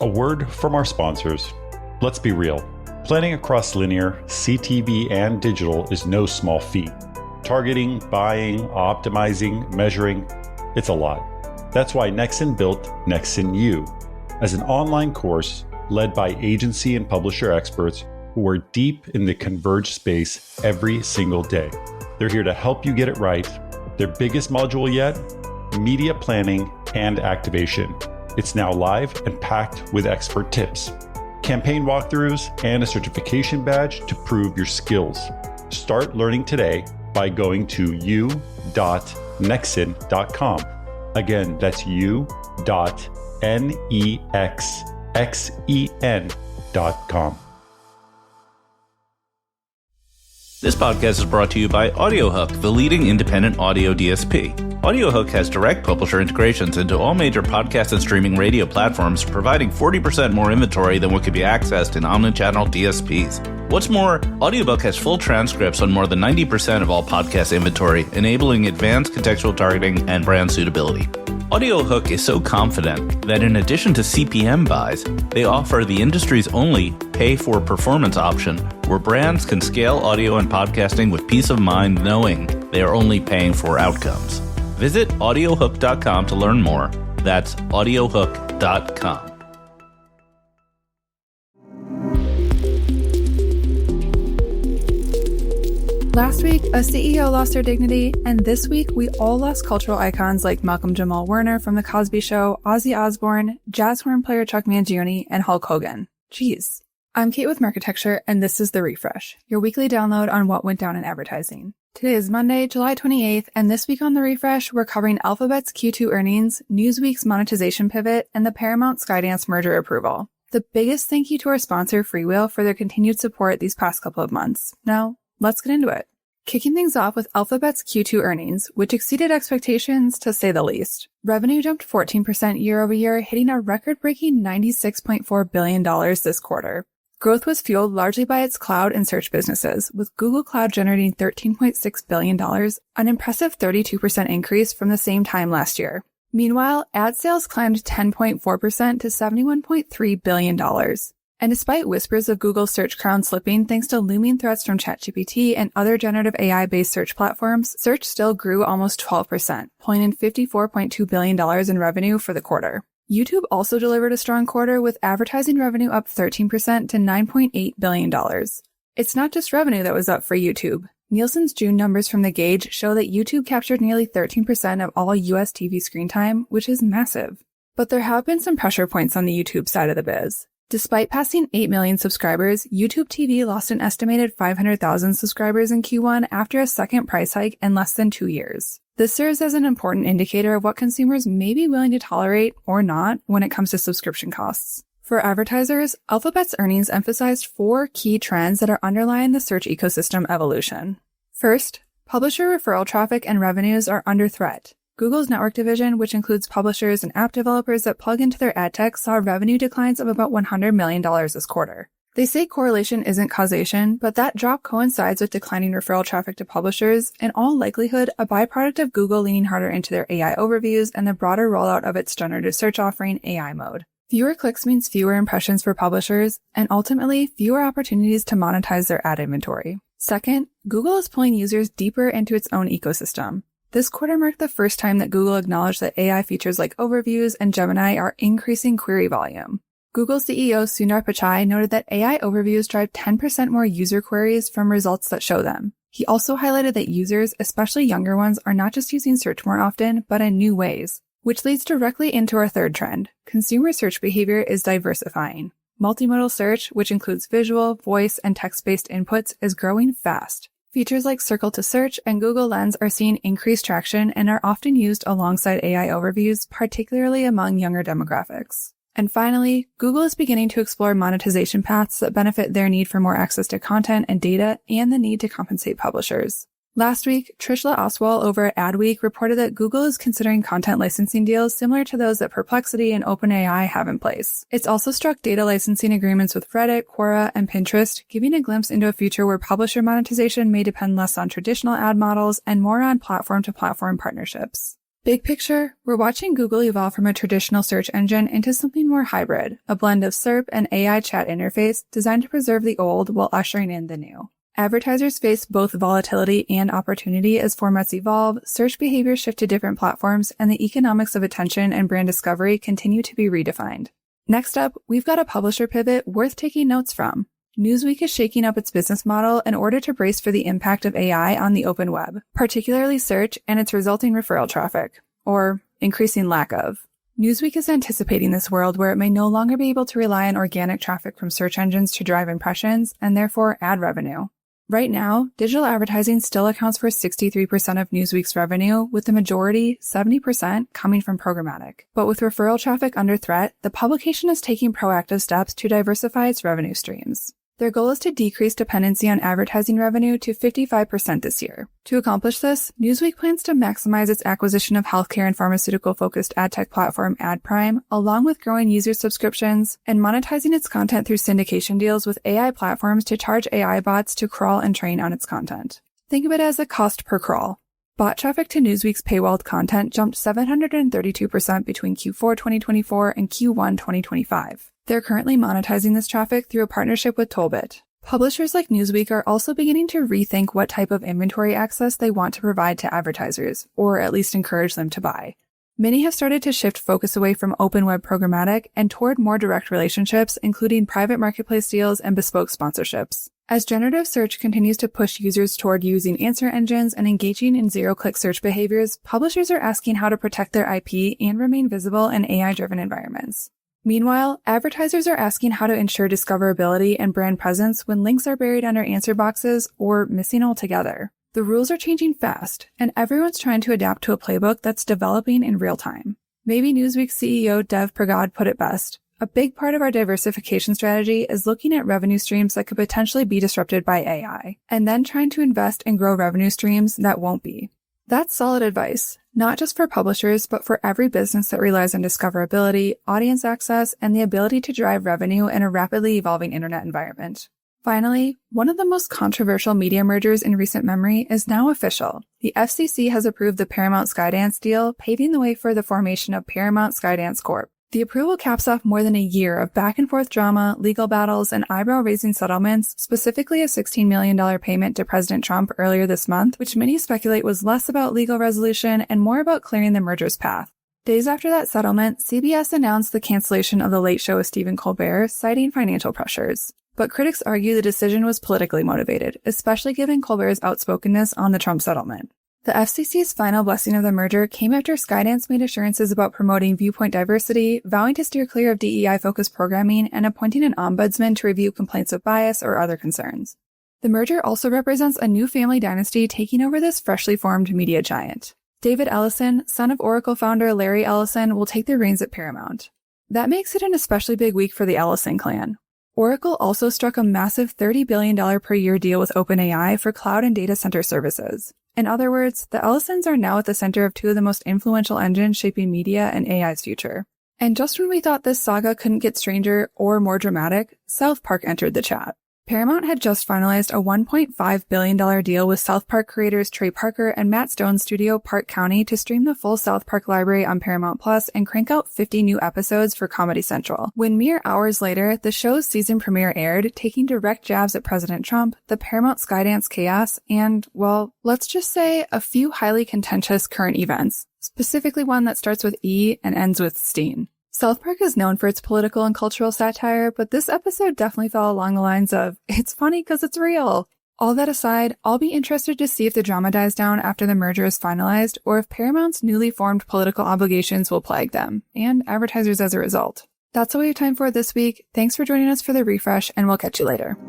A word from our sponsors. Let's be real. Planning across linear, CTV, and digital is no small feat. Targeting, buying, optimizing, measuring, it's a lot. That's why Nexon built Nexon U as an online course led by agency and publisher experts who are deep in the converged space every single day. They're here to help you get it right. Their biggest module yet, media planning and activation. It's now live and packed with expert tips, campaign walkthroughs, and a certification badge to prove your skills. Start learning today by going to u.nexon.com. Again, that's u.nexxen.com. This podcast is brought to you by AudioHook, the leading independent audio DSP. AudioHook has direct publisher integrations into all major podcast and streaming radio platforms, providing 40% more inventory than what could be accessed in omnichannel DSPs. What's more, AudioBook has full transcripts on more than 90% of all podcast inventory, enabling advanced contextual targeting and brand suitability. AudioHook is so confident that in addition to CPM buys, they offer the industry's only pay-for-performance option, where brands can scale audio and podcasting with peace of mind knowing they are only paying for outcomes. Visit audiohook.com to learn more. That's audiohook.com. Last week, a CEO lost their dignity, and this week, we all lost cultural icons like Malcolm Jamal Warner from The Cosby Show, Ozzy Osbourne, jazz horn player Chuck Mangione, and Hulk Hogan. Jeez. I'm Kait with Marketecture, and this is The Refresh, your weekly download on what went down in advertising. Today is Monday, July 28th, and this week on The Refresh, we're covering Alphabet's Q2 earnings, Newsweek's monetization pivot, and the Paramount Skydance merger approval. The biggest thank you to our sponsor, Freewheel, for their continued support these past couple of months. Now, let's get into it. Kicking things off with Alphabet's Q2 earnings, which exceeded expectations to say the least. Revenue jumped 14% year over year, hitting a record-breaking $96.4 billion this quarter. Growth was fueled largely by its cloud and search businesses, with Google Cloud generating $13.6 billion, an impressive 32% increase from the same time last year. Meanwhile, ad sales climbed 10.4% to $71.3 billion. And despite whispers of Google's search crown slipping thanks to looming threats from ChatGPT and other generative AI-based search platforms, search still grew almost 12%, pulling in $54.2 billion in revenue for the quarter. YouTube also delivered a strong quarter, with advertising revenue up 13% to $9.8 billion. It's not just revenue that was up for YouTube. Nielsen's June numbers from The Gauge show that YouTube captured nearly 13% of all US TV screen time, which is massive. But there have been some pressure points on the YouTube side of the biz. Despite passing 8 million subscribers, YouTube TV lost an estimated 500,000 subscribers in Q1 after a second price hike in less than 2 years. This serves as an important indicator of what consumers may be willing to tolerate or not when it comes to subscription costs. For advertisers, Alphabet's earnings emphasized 4 key trends that are underlying the search ecosystem evolution. First, publisher referral traffic and revenues are under threat. Google's network division, which includes publishers and app developers that plug into their ad tech, saw revenue declines of about $100 million this quarter. They say correlation isn't causation, but that drop coincides with declining referral traffic to publishers, in all likelihood a byproduct of Google leaning harder into their AI overviews and the broader rollout of its generative search offering, AI Mode. Fewer clicks means fewer impressions for publishers, and ultimately fewer opportunities to monetize their ad inventory. Second, Google is pulling users deeper into its own ecosystem. This quarter marked the first time that Google acknowledged that AI features like overviews and Gemini are increasing query volume. Google CEO Sundar Pichai noted that AI overviews drive 10% more user queries from results that show them. He also highlighted that users, especially younger ones, are not just using search more often, but in new ways, which leads directly into our third trend. Consumer search behavior is diversifying. Multimodal search, which includes visual, voice, and text-based inputs, is growing fast. Features like Circle to Search and Google Lens are seeing increased traction and are often used alongside AI overviews, particularly among younger demographics. And finally, Google is beginning to explore monetization paths that benefit their need for more access to content and data and the need to compensate publishers. Last week, Trishla Oswal over at Adweek reported that Google is considering content licensing deals similar to those that Perplexity and OpenAI have in place. It's also struck data licensing agreements with Reddit, Quora, and Pinterest, giving a glimpse into a future where publisher monetization may depend less on traditional ad models and more on platform-to-platform partnerships. Big picture, we're watching Google evolve from a traditional search engine into something more hybrid, a blend of SERP and AI chat interface designed to preserve the old while ushering in the new. Advertisers face both volatility and opportunity as formats evolve, search behaviors shift to different platforms, and the economics of attention and brand discovery continue to be redefined. Next up, we've got a publisher pivot worth taking notes from. Newsweek is shaking up its business model in order to brace for the impact of AI on the open web, particularly search and its resulting referral traffic, or increasing lack of. Newsweek is anticipating this world where it may no longer be able to rely on organic traffic from search engines to drive impressions and therefore ad revenue. Right now, digital advertising still accounts for 63% of Newsweek's revenue, with the majority, 70%, coming from programmatic. But with referral traffic under threat, the publication is taking proactive steps to diversify its revenue streams. Their goal is to decrease dependency on advertising revenue to 55% this year. To accomplish this, Newsweek plans to maximize its acquisition of healthcare and pharmaceutical-focused ad tech platform AdPrime, along with growing user subscriptions, and monetizing its content through syndication deals with AI platforms to charge AI bots to crawl and train on its content. Think of it as a cost per crawl. Bot traffic to Newsweek's paywalled content jumped 732% between Q4 2024 and Q1 2025. They're currently monetizing this traffic through a partnership with Tollbit. Publishers like Newsweek are also beginning to rethink what type of inventory access they want to provide to advertisers, or at least encourage them to buy. Many have started to shift focus away from open web programmatic and toward more direct relationships, including private marketplace deals and bespoke sponsorships. As generative search continues to push users toward using answer engines and engaging in zero-click search behaviors, publishers are asking how to protect their IP and remain visible in AI-driven environments. Meanwhile, advertisers are asking how to ensure discoverability and brand presence when links are buried under answer boxes or missing altogether. The rules are changing fast, and everyone's trying to adapt to a playbook that's developing in real time. Maybe Newsweek's CEO Dev Pragad put it best: a big part of our diversification strategy is looking at revenue streams that could potentially be disrupted by AI, and then trying to invest and grow revenue streams that won't be. That's solid advice, not just for publishers, but for every business that relies on discoverability, audience access, and the ability to drive revenue in a rapidly evolving internet environment. Finally, one of the most controversial media mergers in recent memory is now official. The FCC has approved the Paramount Skydance deal, paving the way for the formation of Paramount Skydance Corp. The approval caps off more than a year of back-and-forth drama, legal battles, and eyebrow-raising settlements, specifically a $16 million payment to President Trump earlier this month, which many speculate was less about legal resolution and more about clearing the merger's path. Days after that settlement, CBS announced the cancellation of The Late Show with Stephen Colbert, citing financial pressures. But critics argue the decision was politically motivated, especially given Colbert's outspokenness on the Trump settlement. The FCC's final blessing of the merger came after Skydance made assurances about promoting viewpoint diversity, vowing to steer clear of DEI-focused programming, and appointing an ombudsman to review complaints of bias or other concerns. The merger also represents a new family dynasty taking over this freshly formed media giant. David Ellison, son of Oracle founder Larry Ellison, will take the reins at Paramount. That makes it an especially big week for the Ellison clan. Oracle also struck a massive $30 billion per year deal with OpenAI for cloud and data center services. In other words, the Ellisons are now at the center of two of the most influential engines shaping media and AI's future. And just when we thought this saga couldn't get stranger or more dramatic, South Park entered the chat. Paramount had just finalized a $1.5 billion deal with South Park creators Trey Parker and Matt Stone's studio Park County to stream the full South Park library on Paramount Plus and crank out 50 new episodes for Comedy Central. When mere hours later, the show's season premiere aired, taking direct jabs at President Trump, the Paramount Skydance chaos, and, well, let's just say a few highly contentious current events, specifically one that starts with E and ends with Steen. South Park is known for its political and cultural satire, but this episode definitely fell along the lines of, it's funny because it's real. All that aside, I'll be interested to see if the drama dies down after the merger is finalized, or if Paramount's newly formed political obligations will plague them, and advertisers as a result. That's all we have time for this week. Thanks for joining us for the refresh, and we'll catch you later.